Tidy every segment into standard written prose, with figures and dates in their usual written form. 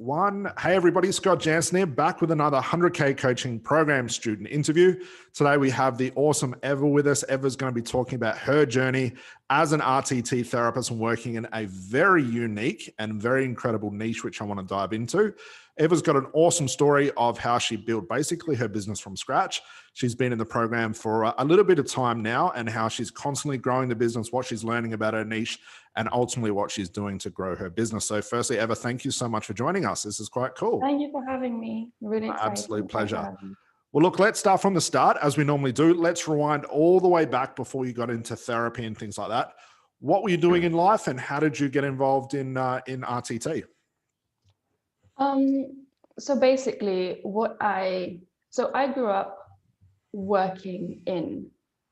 1. Hey everybody, Scott Jansen here, back with another 100K coaching program student interview. Today we have the awesome Eva with us. Eva's going to be talking about her journey as an RTT therapist and working in a very unique and very incredible niche, which I want to dive into. Eva's got an awesome story of how she built basically her business from scratch. She's been in the program for a little bit of time now, and how she's constantly growing the business, what she's learning about her niche, and ultimately what she's doing to grow her business. So firstly, Eva, thank you so much for joining us. This is quite cool. Thank you for having me. Really excited. Absolute pleasure. Well, look, let's start from the start as we normally do. Let's rewind all the way back before you got into therapy and things like that. What were you doing in life, and how did you get involved in RTT? So basically I grew up working in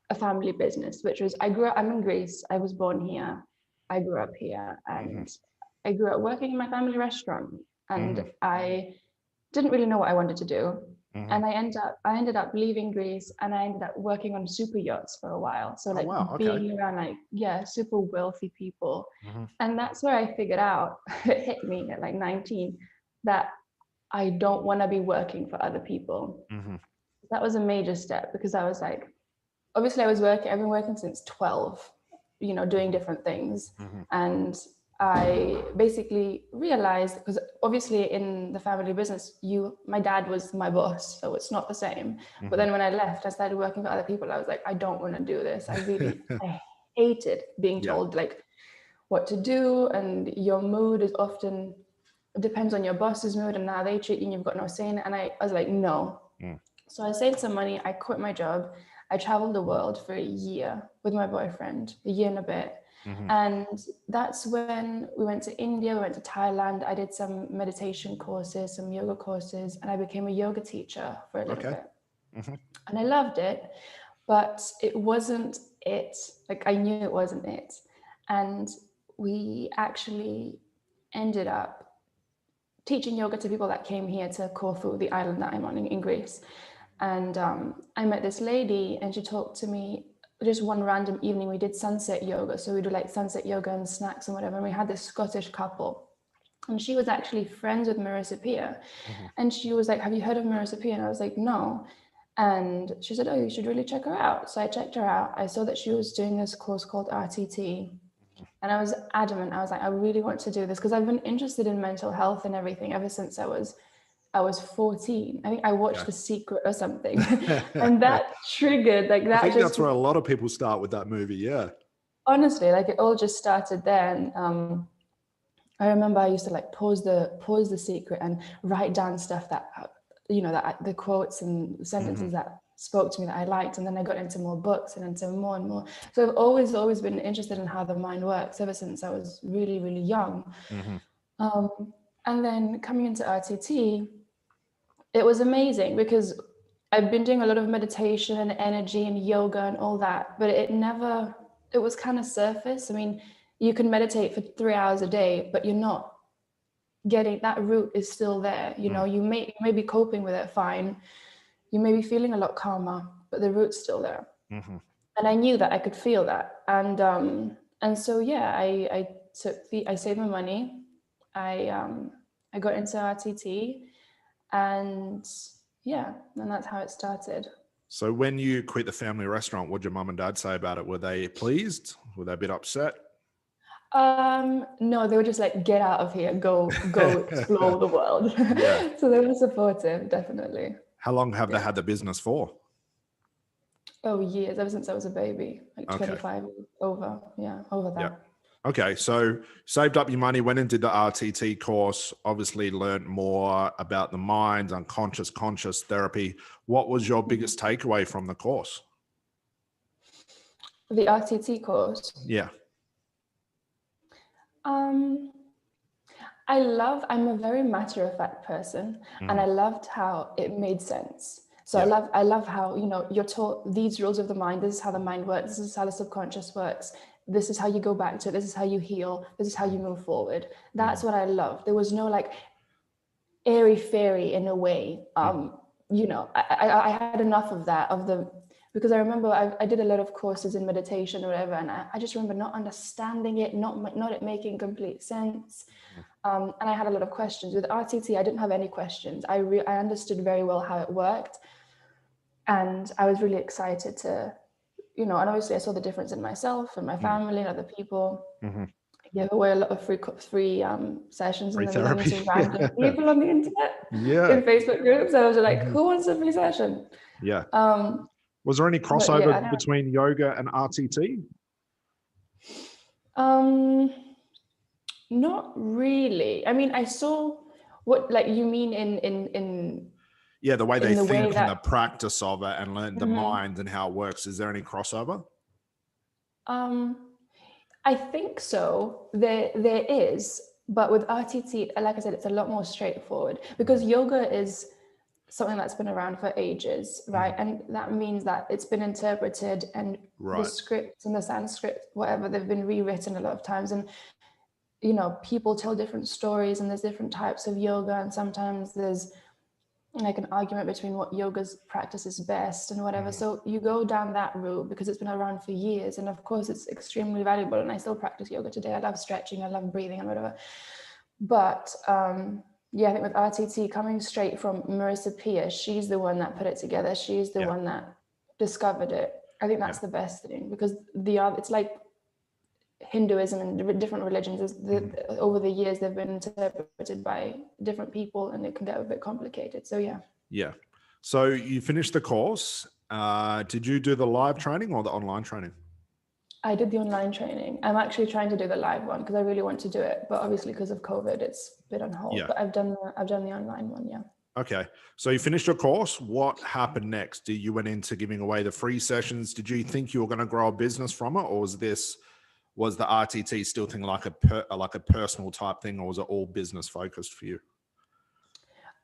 a family business, which was, I'm in Greece. I was born here. I grew up here, and I grew up working in my family restaurant, and I didn't really know what I wanted to do. And I ended up leaving Greece, and I ended up working on super yachts for a while. So being around super wealthy people. And that's where I figured out, it hit me at 19, that I don't want to be working for other people. That was a major step, because I was like, obviously I've been working since 12, doing different things. And I basically realized, because obviously in the family business, my dad was my boss, so it's not the same. But then when I left, I started working for other people. I was like, I don't want to do this. I hated being told what to do, and your mood is often depends on your boss's mood and how they treat you, and you've got no say in it. And I was like, no. So I saved some money. I quit my job. I traveled the world for a year with my boyfriend, a year and a bit. And that's when we went to India, we went to Thailand. I did some meditation courses, some yoga courses, and I became a yoga teacher for a little bit. And I loved it, but it wasn't it. I knew it wasn't it. And we actually ended up teaching yoga to people that came here to Corfu, the island that I'm on in Greece. And I met this lady, and she talked to me just one random evening. We did sunset yoga. So we do sunset yoga and snacks and whatever. And we had this Scottish couple, and she was actually friends with Marissa Peer. And she was like, have you heard of Marissa Peer? And I was like, no. And she said, oh, you should really check her out. So I checked her out. I saw that she was doing this course called RTT. And I was adamant. I was like, I really want to do this, because I've been interested in mental health and everything ever since I was 14. I think I watched The Secret or something. And that triggered that. I think that's where a lot of people start with that movie. Yeah. Honestly, it all just started there. And I remember I used to pause the Secret and write down stuff that, that the quotes and sentences that spoke to me that I liked. And then I got into more books and into more and more. So I've always been interested in how the mind works ever since I was really, really young. And then coming into RTT, it was amazing, because I've been doing a lot of meditation and energy and yoga and all that, but it was kind of surface. I mean, you can meditate for 3 hours a day, but you're not getting, that root is still there. You may be coping with it fine. You may be feeling a lot calmer, but the root's still there. And I knew that I could feel that. And so, I saved my money. I got into RTT, and that's how it started. So when you quit the family restaurant, what did your mum and dad say about it? Were they pleased? Were they a bit upset? No, they were just like, get out of here, go explore the world. So they were supportive, definitely. How long have they had the business for? Oh, years, ever since I was a baby, 25 over that. Yeah. Okay, so saved up your money, went and did the RTT course, obviously learned more about the mind, unconscious, conscious therapy. What was your biggest takeaway from the course? The RTT course? Yeah. I'm a very matter-of-fact person, and I loved how it made sense. So I love how, you're taught these rules of the mind. This is how the mind works. This is how the subconscious works. This is how you go back to it. This is how you heal. This is how you move forward. That's what I loved. There was no airy-fairy in a way. I had enough of that, because I remember I did a lot of courses in meditation or whatever, and I just remember not understanding it, not it making complete sense. And I had a lot of questions. With RTT, I didn't have any questions. I understood very well how it worked. And I was really excited to, and obviously I saw the difference in myself and my family and other people. I gave away a lot of free sessions Free and then therapy. to random people on the internet Yeah. in Facebook groups. I was like, who wants a free session? Yeah. Was there any crossover between yoga and RTT? Not really. I mean, I saw what, like, you mean in yeah, the way they the think way and the practice of it and learn the mind and how it works. Is there any crossover? I think so. There is, but with RTT, like I said, it's a lot more straightforward because yoga is something that's been around for ages, right? And that means that it's been interpreted, and the scripts and the Sanskrit, whatever, they've been rewritten a lot of times. And people tell different stories, and there's different types of yoga, and sometimes there's like an argument between what yoga's practice is best and whatever. So you go down that route because it's been around for years, and of course it's extremely valuable, and I still practice yoga today. I love stretching, I love breathing and whatever. But I think with RTT, coming straight from Marissa Peer, she's the one that put it together, she's the one that discovered it. I think that's the best thing, because it's like Hinduism and different religions, over the years they've been interpreted by different people, and it can get a bit complicated. So yeah. So you finished the course. Did you do the live training or the online training? I did the online training. I'm actually trying to do the live one because I really want to do it, but obviously because of COVID it's been on hold. But I've done the online one. Okay, so you finished your course. What happened next? You went into giving away the free sessions. Did you think you were going to grow a business from it, or was the RTT still thing like a personal type thing, or was it all business focused for you?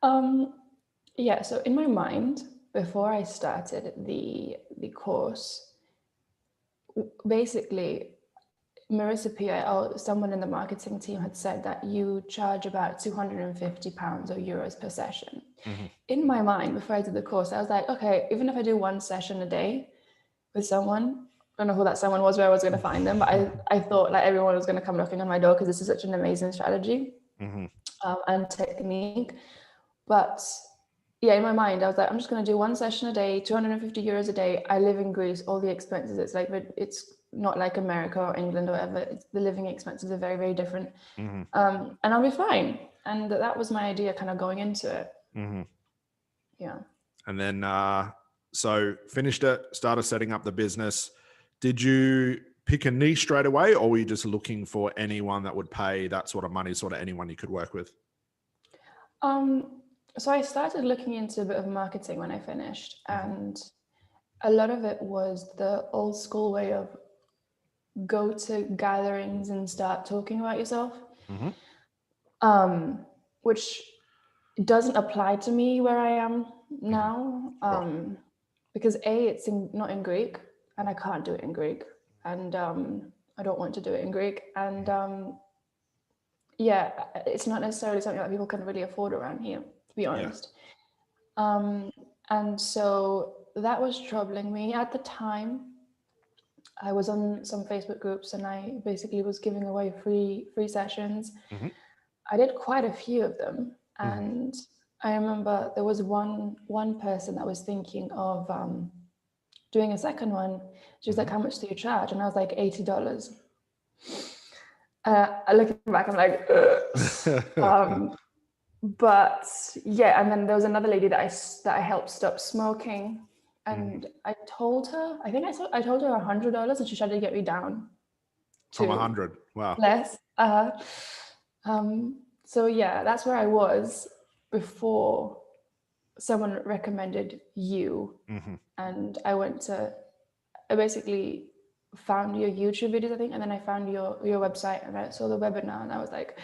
So in my mind, before I started the course, basically Marissa P, or someone in the marketing team, had said that you charge about £250 or euros per session. In my mind, before I did the course, I was like, okay, even if I do one session a day with someone, I don't know who that someone was, where I was going to find them, but I thought like everyone was going to come knocking on my door because this is such an amazing strategy and technique. But in my mind, I was like, I'm just going to do one session a day, 250 euros a day. I live in Greece, all the expenses, it's not like America or England or whatever. The living expenses are very, very different. And I'll be fine. And that was my idea kind of going into it. Yeah. And then, so finished it, started setting up the business. Did you pick a niche straight away, or were you just looking for anyone that would pay that sort of money, sort of anyone you could work with? So I started looking into a bit of marketing when I finished, and a lot of it was the old school way of go to gatherings and start talking about yourself, which doesn't apply to me where I am now, because it's not in Greek, and I can't do it in Greek, and I don't want to do it in Greek, and it's not necessarily something that people can really afford around here, to be honest. And so that was troubling me at the time. I was on some Facebook groups, and I basically was giving away free sessions. I did quite a few of them, and I remember there was one person that was thinking of doing a second one. She was like, "How much do you charge?" And I was like, $80. Looking back, I'm like, but and then there was another lady that I helped stop smoking, and I told her, I told her $100, and she tried to get me down from 100. Wow. Less. So that's where I was before someone recommended you, and I basically found your YouTube videos, I think, and then I found your website, and I saw the webinar, and I was like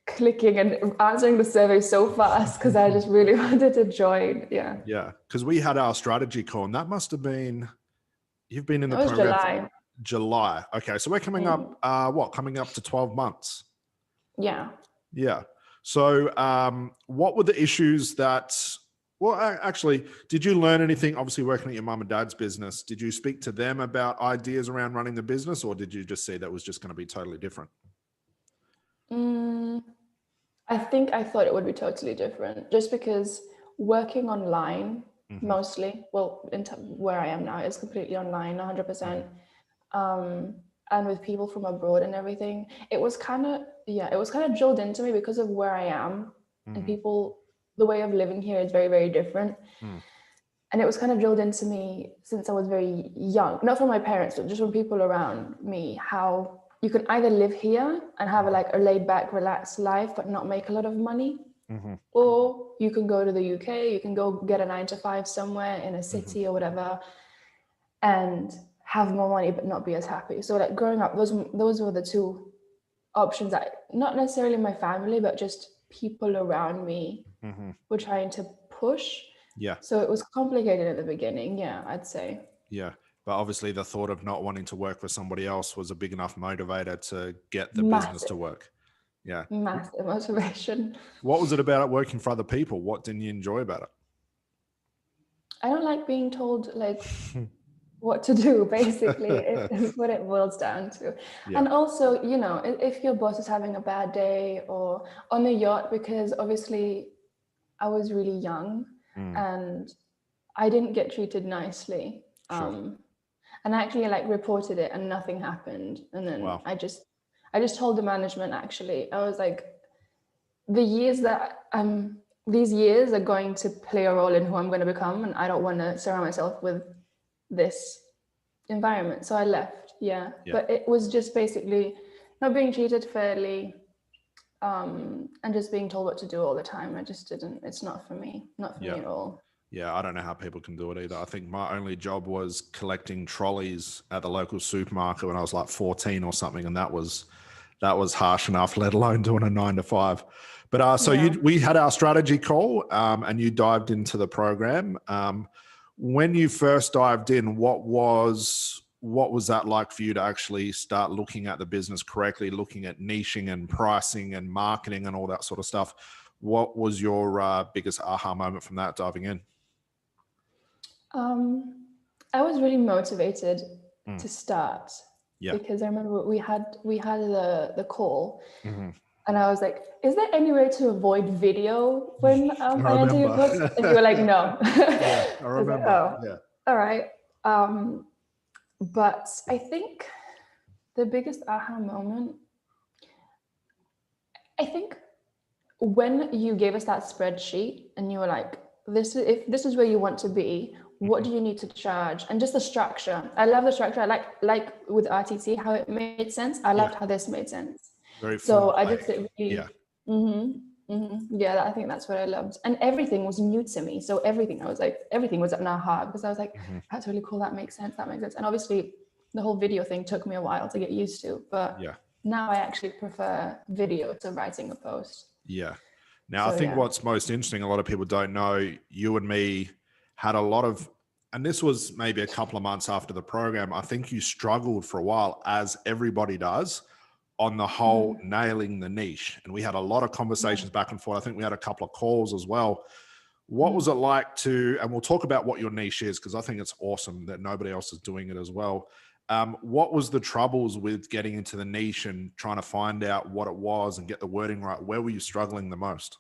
clicking and answering the survey so fast because I just really wanted to join. Because we had our strategy call, and that must have been, you've been in the program July. Okay, so we're coming up coming up to 12 months. Yeah. So what were the issues actually, did you learn anything, obviously working at your mum and dad's business? Did you speak to them about ideas around running the business, or did you just see that was just going to be totally different? I think I thought it would be totally different, just because working online mostly, well, where I am now is completely online, 100%. And with people from abroad and everything, it was kind of drilled into me because of where I am, and people, the way of living here is very, very different. And it was kind of drilled into me since I was very young, not from my parents, but just from people around me, how you can either live here and have a laid back, relaxed life, but not make a lot of money. Or you can go to the UK, you can go get a 9 to 5 somewhere in a city or whatever, and have more money but not be as happy. So like growing up, those were the two options that not necessarily my family, but just people around me were trying to push. Yeah. So it was complicated at the beginning, yeah, I'd say. Yeah. But obviously the thought of not wanting to work for somebody else was a big enough motivator to get the business to work. Yeah. Massive motivation. What was it about working for other people? What didn't you enjoy about it? I don't like being told like what to do, basically. Is what it boils down to. Yeah. And also, you know, if your boss is having a bad day, or on the yacht, because obviously I was really young and I didn't get treated nicely. Sure. And I actually like reported it and nothing happened. And then Wow. I just told the management, actually, I was like, these years are going to play a role in who I'm going to become, and I don't want to surround myself with this environment. So I left. Yeah. But it was just basically not being treated fairly, and just being told what to do all the time. I just didn't, it's not for me at all. Yeah, I don't know how people can do it either. I think my only job was collecting trolleys at the local supermarket when I was like 14 or something, and that was harsh enough, let alone doing a 9 to 5. But we had our strategy call, and you dived into the program. When you first dived in, what was that like for you to actually start looking at the business correctly, looking at niching and pricing and marketing and all that sort of stuff? What was your biggest aha moment from that diving in? I was really motivated to start because I remember we had the call, and I was like, "Is there any way to avoid video when I enter your course?" And you were like, "No." Yeah, I remember. I was like, all right. But I think the biggest aha moment, I think, when you gave us that spreadsheet and you were like, if this is where you want to be, what do you need to charge? And just the structure. I love the structure. I like with RTT how it made sense. I loved how this made sense. Very so I just really yeah. I think that's what I loved. And everything was new to me. So everything was an aha, because I was like, that's really cool. That makes sense. And obviously the whole video thing took me a while to get used to, but now I actually prefer video to writing a post. Yeah. Now, I think what's most interesting, a lot of people don't know, you and me had a lot of, and this was maybe a couple of months after the program, I think you struggled for a while, as everybody does, on the whole nailing the niche. And we had a lot of conversations back and forth. I think we had a couple of calls as well. What was it like to, and we'll talk about what your niche is, because I think it's awesome that nobody else is doing it as well. What was the troubles with getting into the niche and trying to find out what it was and get the wording right? Where were you struggling the most?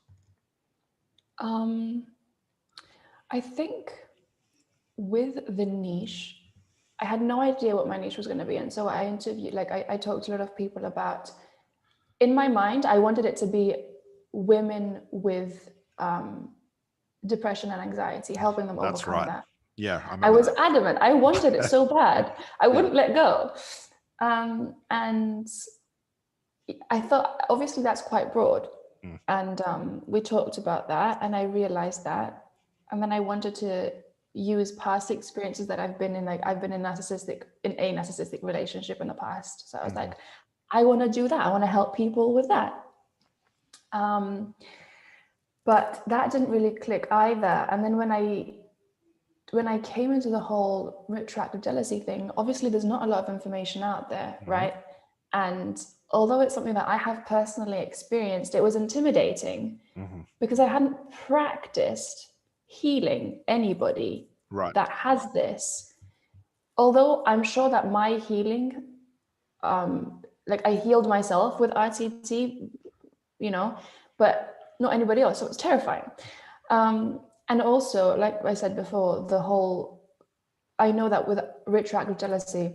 I think with the niche, I had no idea what my niche was going to be. And so I interviewed, I talked to a lot of people about, in my mind, I wanted it to be women with depression and anxiety, helping them overcome that. Yeah, I was adamant. I wanted it so bad. I wouldn't let go. And I thought, obviously, that's quite broad. And we talked about that, and I realized that. And then I wanted to use past experiences that I've been in. Like, I've been in a narcissistic relationship in the past. So I was like, I want to do that. I want to help people with that. But that didn't really click either. And then when I came into the whole retroactive jealousy thing, obviously there's not a lot of information out there, right? And although it's something that I have personally experienced, it was intimidating because I hadn't practiced healing anybody that has this. Although I'm sure that my healing, I healed myself with RTT, but not anybody else. So it was terrifying. And also, like I said before, I know that with retroactive jealousy,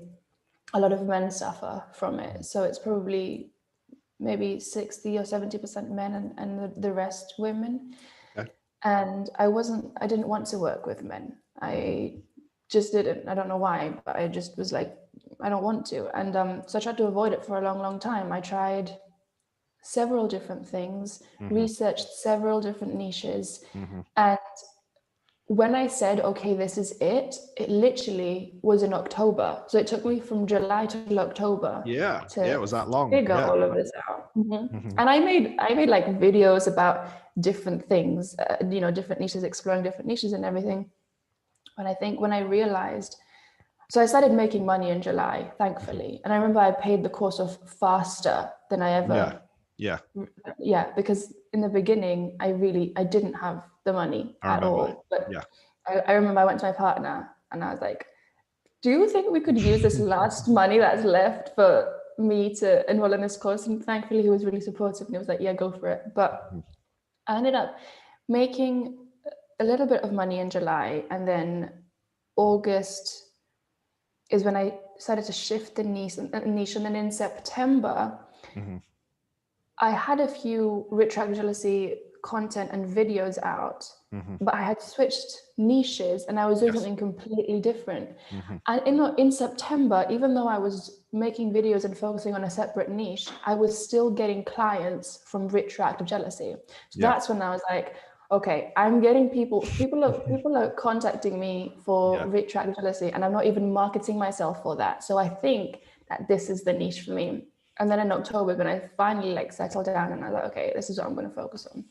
a lot of men suffer from it. So it's probably maybe 60 or 70% men and the rest women. Okay. And I didn't want to work with men. I just didn't. I don't know why, but I just was like, I don't want to. And so I tried to avoid it for a long, long time. I tried several different things, researched several different niches. And when I said, okay, this is it literally was in October. So it took me from July to October. Yeah. It was that long. Figure all of this out. And I made like videos about different things, different niches, exploring different niches and everything. But I think when I realized, so I started making money in July, thankfully. And I remember I paid the course off faster than I ever. Yeah, because in the beginning, I didn't have the money at all. But I remember I went to my partner and I was like, do you think we could use this last money that's left for me to enroll in this course? And thankfully, he was really supportive and he was like, yeah, go for it. But I ended up making a little bit of money in July, and then August is when I started to shift the niche. And then in September, I had a few retroactive jealousy content and videos out, but I had switched niches and I was doing something completely different. And in September, even though I was making videos and focusing on a separate niche, I was still getting clients from retroactive jealousy. So that's when I was like, okay, I'm getting people are contacting me for retroactive jealousy, and I'm not even marketing myself for that. So I think that this is the niche for me. And then in October, when I finally like settled down and I was like, okay, this is what I'm going to focus on.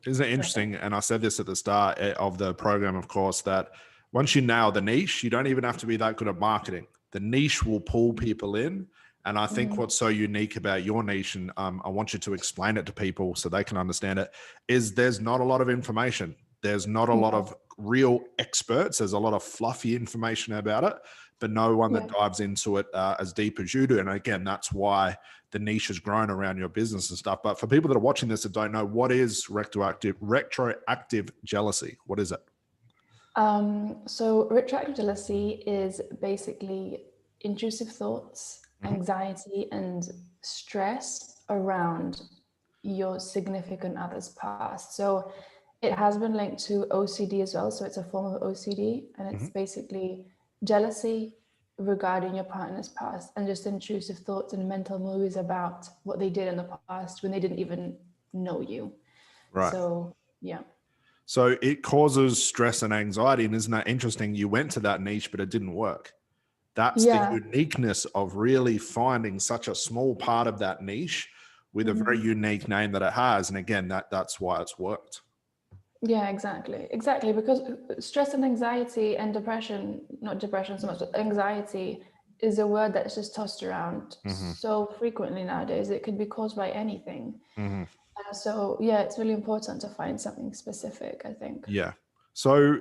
Isn't it interesting? And I said this at the start of the program, of course, that once you nail the niche, you don't even have to be that good at marketing. The niche will pull people in. And I think what's so unique about your niche, and I want you to explain it to people so they can understand it, is there's not a lot of information. There's not a lot of real experts. There's a lot of fluffy information about it, but no one that dives into it as deep as you do. And again, that's why the niche has grown around your business and stuff. But for people that are watching this that don't know, what is retroactive jealousy? What is it? So retroactive jealousy is basically intrusive thoughts, anxiety, and stress around your significant other's past. So it has been linked to OCD as well. So it's a form of OCD, and it's basically jealousy regarding your partner's past and just intrusive thoughts and mental movies about what they did in the past when they didn't even know you. Right. So, yeah. So it causes stress and anxiety. And isn't that interesting? You went to that niche, but it didn't work. That's the uniqueness of really finding such a small part of that niche with a very unique name that it has. And again, that's why it's worked. Yeah, exactly. Because stress and anxiety and depression, not depression so much, but anxiety is a word that's just tossed around so frequently nowadays. It could be caused by anything. So yeah, it's really important to find something specific, I think. Yeah. So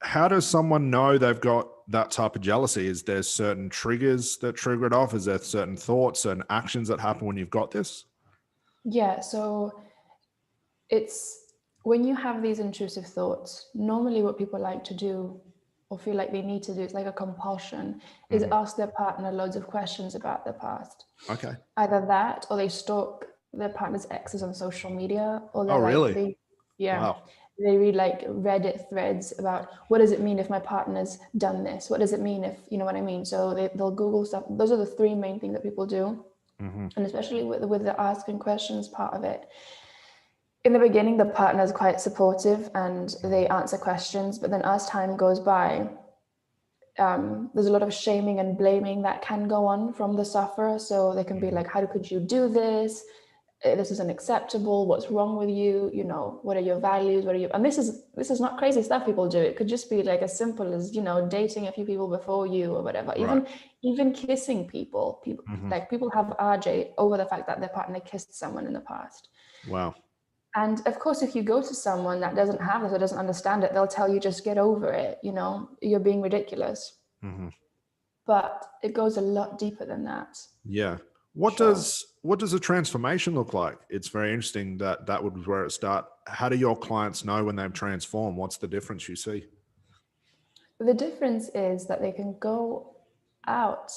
how does someone know they've got that type of jealousy? Is there certain triggers that trigger it off? Is there certain thoughts, certain actions that happen when you've got this? Yeah, so it's when you have these intrusive thoughts, normally what people like to do or feel like they need to do, it's like a compulsion, is ask their partner loads of questions about their past. Okay. Either that, or they stalk their partner's exes on social media, or really? They read like Reddit threads about what does it mean if my partner's done this? What does it mean if, you know what I mean? So they'll Google stuff. Those are the three main things that people do. And especially with the asking questions part of it. In the beginning, the partner is quite supportive and they answer questions, but then as time goes by, there's a lot of shaming and blaming that can go on from the sufferer. So they can be like, how could you do this? This is unacceptable. What's wrong with you? You know, what are your values? And this is not crazy stuff people do. It could just be like as simple as, dating a few people before you or whatever. Right. Even kissing people like people have RJ over the fact that their partner kissed someone in the past. Wow. And of course, if you go to someone that doesn't have this or doesn't understand it, they'll tell you, just get over it. You're being ridiculous. But it goes a lot deeper than that. Yeah. What does what does a transformation look like? It's very interesting that that would be where it start. How do your clients know when they've transformed? What's the difference you see? The difference is that they can go out,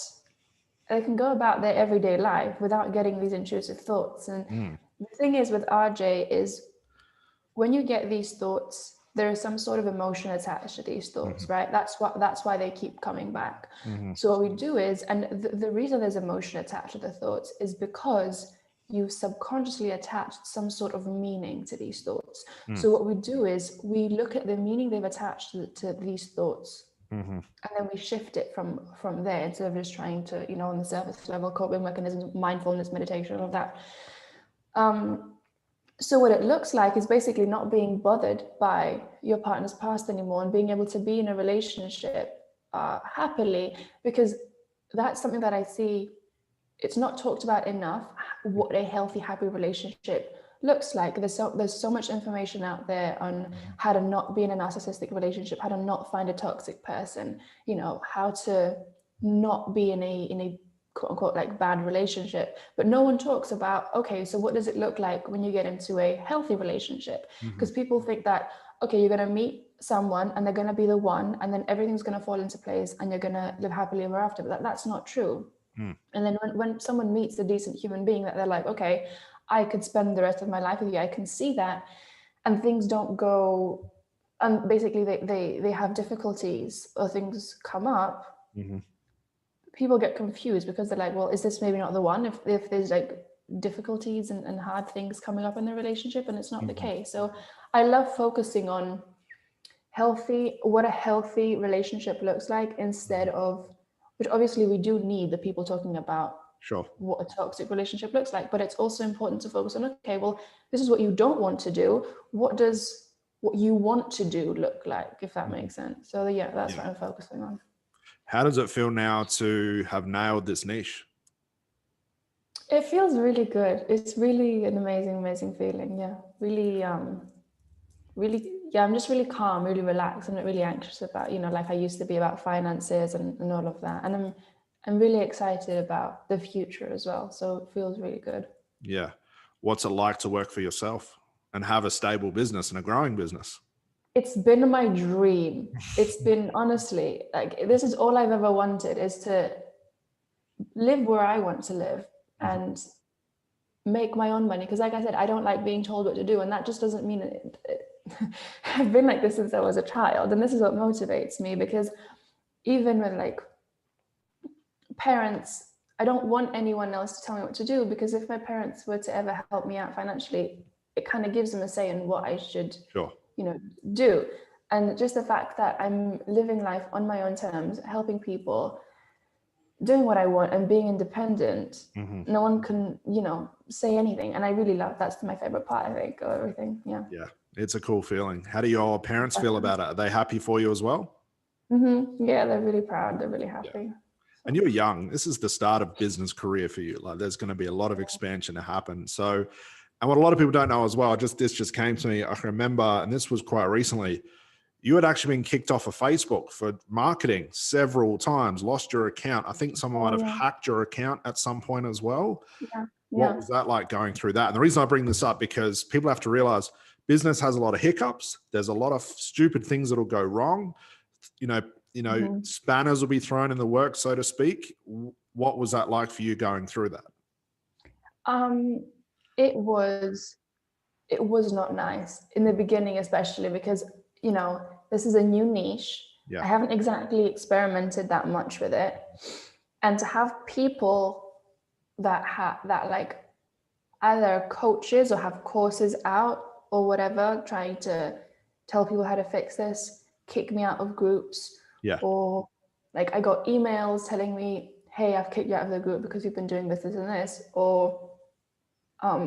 they can go about their everyday life without getting these intrusive thoughts. And the thing is with RJ is when you get these thoughts, there is some sort of emotion attached to these thoughts, right? That's why they keep coming back. So what we do is, and the reason there's emotion attached to the thoughts is because you subconsciously attached some sort of meaning to these thoughts. So what we do is we look at the meaning they've attached to these thoughts, and then we shift it from there instead of just trying to, on the surface level, coping mechanisms, mindfulness, meditation, all of that. So what it looks like is basically not being bothered by your partner's past anymore and being able to be in a relationship happily, because that's something that I see, it's not talked about enough, what a healthy, happy relationship looks like. There's so much information out there on how to not be in a narcissistic relationship, how to not find a toxic person, how to not be in a quote unquote like bad relationship, but no one talks about, okay, so what does it look like when you get into a healthy relationship? Because people think that, okay, you're going to meet someone and they're going to be the one and then everything's going to fall into place and you're going to live happily ever after, but that's not true. And then when someone meets a decent human being that they're like, okay, I could spend the rest of my life with you, I can see that, and things don't go, and basically they have difficulties or things come up, people get confused because they're like, well, is this maybe not the one if there's like difficulties and hard things coming up in the relationship, and it's not the case. So I love focusing on what a healthy relationship looks like instead of, which obviously we do need the people talking about what a toxic relationship looks like, but it's also important to focus on, okay, well, this is what you don't want to do. What does what you want to do look like, if that makes sense? So yeah, that's what I'm focusing on. How does it feel now to have nailed this niche? It feels really good. It's really an amazing feeling. Yeah, really, I'm just really calm, really relaxed. I'm not really anxious about, like I used to be about finances and all of that. And I'm really excited about the future as well. So it feels really good. Yeah. What's it like to work for yourself and have a stable business and a growing business? It's been my dream. It's been, honestly, like this is all I've ever wanted, is to live where I want to live and make my own money. Because like I said, I don't like being told what to do. And that just doesn't mean it. I've been like this since I was a child. And this is what motivates me, because even with like parents, I don't want anyone else to tell me what to do, because if my parents were to ever help me out financially, it kind of gives them a say in what I should do. And just the fact that I'm living life on my own terms, helping people, doing what I want and being independent, no one can, say anything. And I really love, that's my favorite part, I think, of everything. Yeah. It's a cool feeling. How do your parents feel about it? Are they happy for you as well? Yeah, they're really proud. They're really happy. Yeah. And you're young. This is the start of business career for you. Like there's going to be a lot of expansion to happen. So, and what a lot of people don't know as well, this just came to me. I can remember, and this was quite recently, you had actually been kicked off of Facebook for marketing several times, lost your account. I think someone might have hacked your account at some point as well. What was that like going through that? And the reason I bring this up, because people have to realize business has a lot of hiccups. There's a lot of stupid things that'll go wrong. Spanners will be thrown in the works, so to speak. What was that like for you going through that? It was not nice in the beginning, especially because, this is a new niche. I haven't exactly experimented that much with it. And to have people that like either coaches or have courses out or whatever, trying to tell people how to fix this, kick me out of groups, or like I got emails telling me, hey, I've kicked you out of the group because you've been doing this and this, or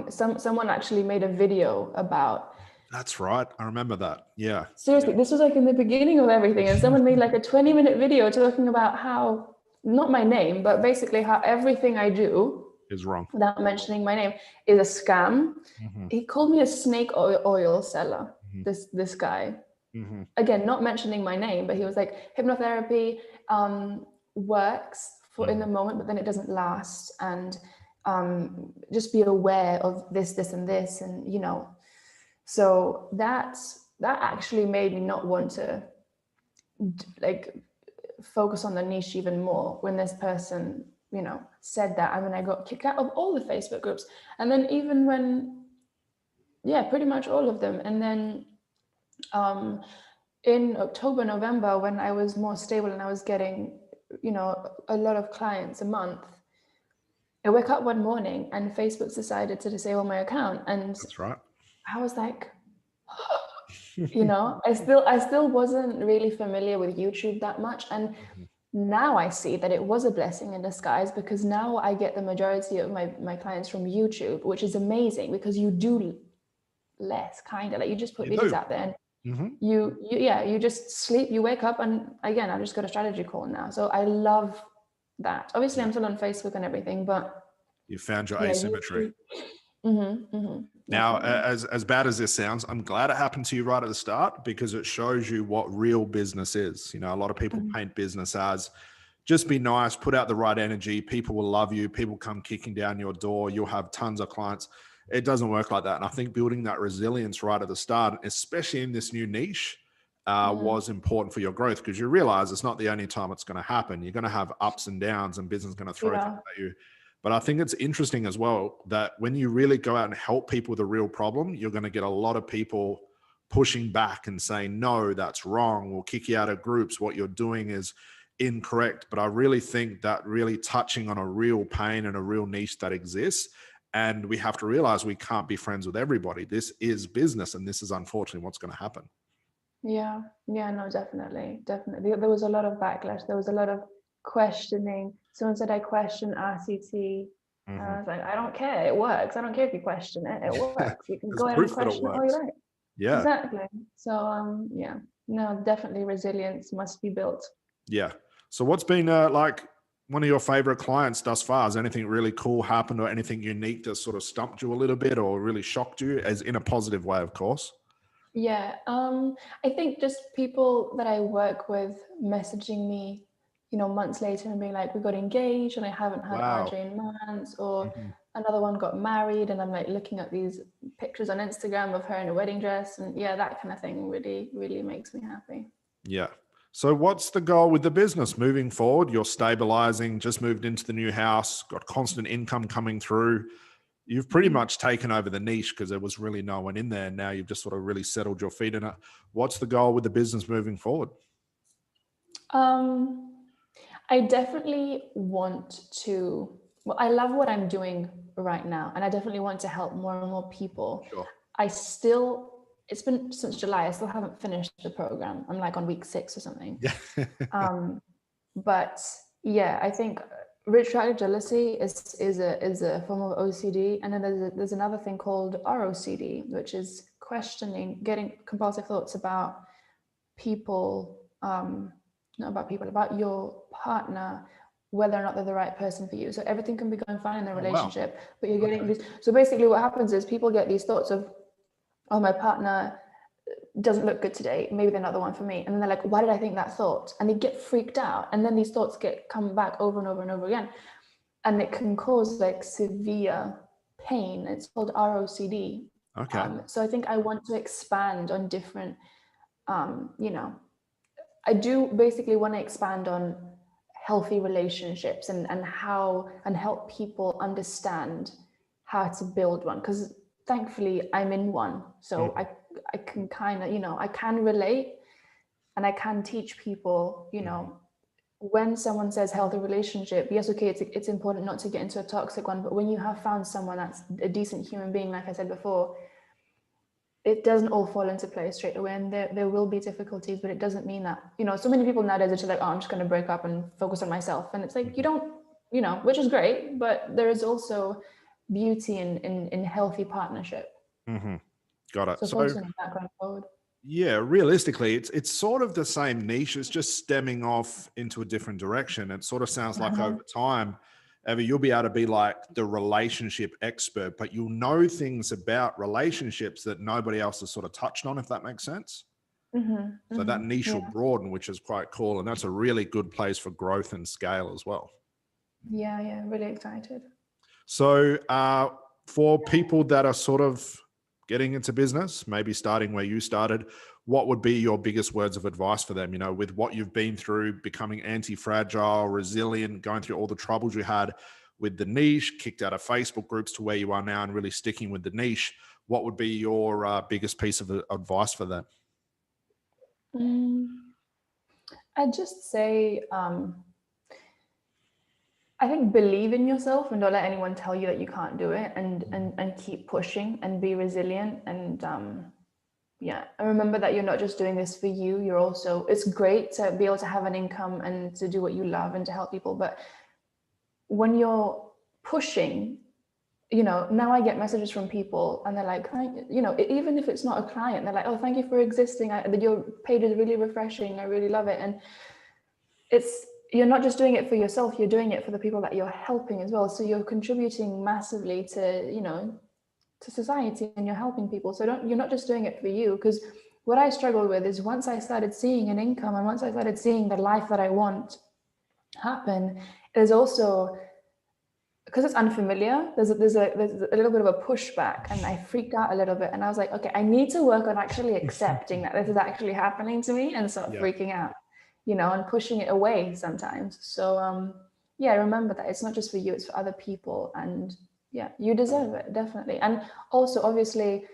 someone actually made a video about. That's right. I remember that. Yeah. Seriously, this was like in the beginning of everything. And someone made like a 20-minute video talking about how, not my name, but basically how everything I do is wrong, without mentioning my name, is a scam. He called me a snake oil seller, this guy. Again, not mentioning my name, but he was like, hypnotherapy works for in the moment, but then it doesn't last. And just be aware of this, this, and this, and so that actually made me not want to like focus on the niche even more when this person said that. I mean, I got kicked out of all the Facebook groups, and then even when pretty much all of them. And then in October, November, when I was more stable and I was getting a lot of clients a month, I woke up one morning and Facebook decided to disable my account. And that's right. I was like, I still wasn't really familiar with YouTube that much. And now I see that it was a blessing in disguise, because now I get the majority of my clients from YouTube, which is amazing, because you do less, kind of like you just put videos out there, and you just sleep, you wake up, and again, I just got a strategy call now. So I love that. Obviously, I'm still on Facebook and everything, but you found your asymmetry. Now, definitely. as bad as this sounds, I'm glad it happened to you right at the start, because it shows you what real business is. A lot of people paint business as just be nice, put out the right energy, people will love you, people come kicking down your door, you'll have tons of clients. It doesn't work like that. And I think building that resilience right at the start, especially in this new niche, was important for your growth, because you realize it's not the only time it's going to happen. You're going to have ups and downs, and business is going to throw things at you. But I think it's interesting as well that when you really go out and help people with a real problem, you're going to get a lot of people pushing back and saying, no, that's wrong. We'll kick you out of groups. What you're doing is incorrect. But I really think that really touching on a real pain and a real niche that exists. And we have to realize we can't be friends with everybody. This is business, and this is unfortunately what's going to happen. Yeah, no, definitely. There was a lot of backlash. There was a lot of questioning. Someone said I question RTT. And I was like, I don't care. It works. I don't care if you question it. It works. You can go ahead and question it all you like. Yeah. Exactly. So, no, definitely resilience must be built. Yeah. So what's been like one of your favorite clients thus far? Has anything really cool happened, or anything unique that sort of stumped you a little bit or really shocked you, as in a positive way, of course? Yeah. I think just people that I work with messaging me, months later and being like, we got engaged and I haven't had RJ in months, or another one got married and I'm like looking at these pictures on Instagram of her in a wedding dress, and that kind of thing really, really makes me happy. Yeah. So what's the goal with the business moving forward? You're stabilizing, just moved into the new house, got constant income coming through. You've pretty much taken over the niche because there was really no one in there. Now you've just sort of really settled your feet in it. What's the goal with the business moving forward? I definitely want to, I love what I'm doing right now, and I definitely want to help more and more people. Sure. It's been since July, I still haven't finished the program. I'm like on week 6 or something. Yeah. But yeah, I think retracted jealousy is a form of OCD, and then there's another thing called ROCD, which is getting compulsive thoughts about people, not about people, about your partner, whether or not they're the right person for you. So everything can be going fine in the relationship, but you're getting these. So basically, what happens is people get these thoughts of, oh, my partner doesn't look good today, maybe they're not the one for me. And then they're like, why did I think that thought? And they get freaked out. And then these thoughts come back over and over and over again. And it can cause like severe pain. It's called ROCD. Okay. So I think I want to expand on different, I do basically want to expand on healthy relationships and help people understand how to build one. Because thankfully I'm in one. So I can kind of, I can relate, and I can teach people, when someone says healthy relationship, yes, okay, it's important not to get into a toxic one, but when you have found someone that's a decent human being, like I said before, it doesn't all fall into place straight away, and there will be difficulties, but it doesn't mean that, so many people nowadays are just like, oh, I'm just going to break up and focus on myself. And it's like, you don't, which is great, but there is also beauty in healthy partnership. Got it. So focusing on that going forward. Yeah, realistically, it's sort of the same niche. It's just stemming off into a different direction. It sort of sounds like over time, Eva, you'll be able to be like the relationship expert, but you'll know things about relationships that nobody else has sort of touched on, if that makes sense. So that niche will broaden, which is quite cool. And that's a really good place for growth and scale as well. Yeah, really excited. So for people that are sort of getting into business, maybe starting where you started, what would be your biggest words of advice for them? You know, with what you've been through, becoming anti-fragile, resilient, going through all the troubles you had with the niche, kicked out of Facebook groups to where you are now and really sticking with the niche, what would be your biggest piece of advice for them? I'd just say, I think believe in yourself and don't let anyone tell you that you can't do it, and keep pushing and be resilient. And yeah, and remember that you're not just doing this for you. You're also, it's great to be able to have an income and to do what you love and to help people. But when you're pushing, you know, now I get messages from people and they're like, you know, even if it's not a client, they're like, oh, thank you for existing. Your page is really refreshing. I really love it. And you're not just doing it for yourself, you're doing it for the people that you're helping as well. So you're contributing massively to, you know, to society, and you're helping people. So you're not just doing it for you. Because what I struggled with is once I started seeing an income and once I started seeing the life that I want happen, there's also, because it's unfamiliar, there's a little bit of a pushback, and I freaked out a little bit, and I was like, okay, I need to work on actually accepting that this is actually happening to me and stop freaking out, you know, and pushing it away sometimes. So yeah, remember that it's not just for you, it's for other people, and yeah, you deserve it, definitely. And also, obviously,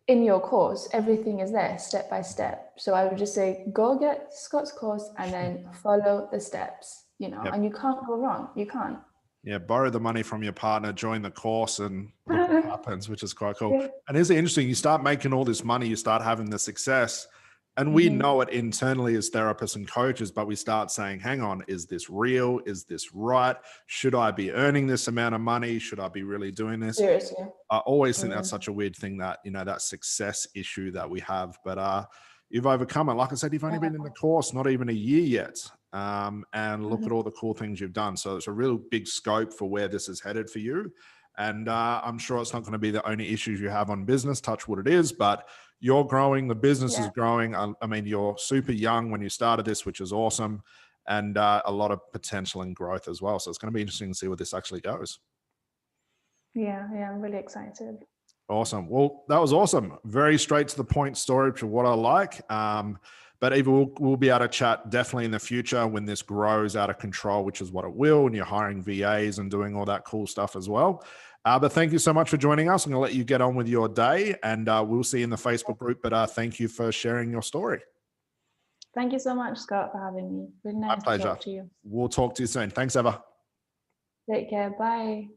in your course, everything is there step by step. So I would just say, go get Scott's course and then follow the steps, you know, and you can't go wrong. You can't. Yeah, borrow the money from your partner, join the course, and look what happens, which is quite cool. Yeah. And it's interesting, you start making all this money, you start having the success, and we know it internally as therapists and coaches, but we start saying, hang on, is this real? Is this right? Should I be earning this amount of money? Should I be really doing this? Seriously. I always think that's such a weird thing, that, you know, that success issue that we have, but you've overcome it. Like I said, you've only been in the course not even a year yet. And look at all the cool things you've done. So it's a real big scope for where this is headed for you. And I'm sure it's not going to be the only issues you have on business, touch what it is, but you're growing, the business is growing. I mean, you're super young when you started this, which is awesome. And a lot of potential and growth as well. So it's going to be interesting to see where this actually goes. Yeah, I'm really excited. Awesome. Well, that was awesome. Very straight to the point story, which is what I like. But Eva, we'll be able to chat definitely in the future when this grows out of control, which is what it will, and you're hiring VAs and doing all that cool stuff as well. But thank you so much for joining us. I'm going to let you get on with your day, and we'll see you in the Facebook group. But thank you for sharing your story. Thank you so much, Scott, for having me. Really nice to talk to you. We'll talk to you soon. Thanks, Eva. Take care. Bye.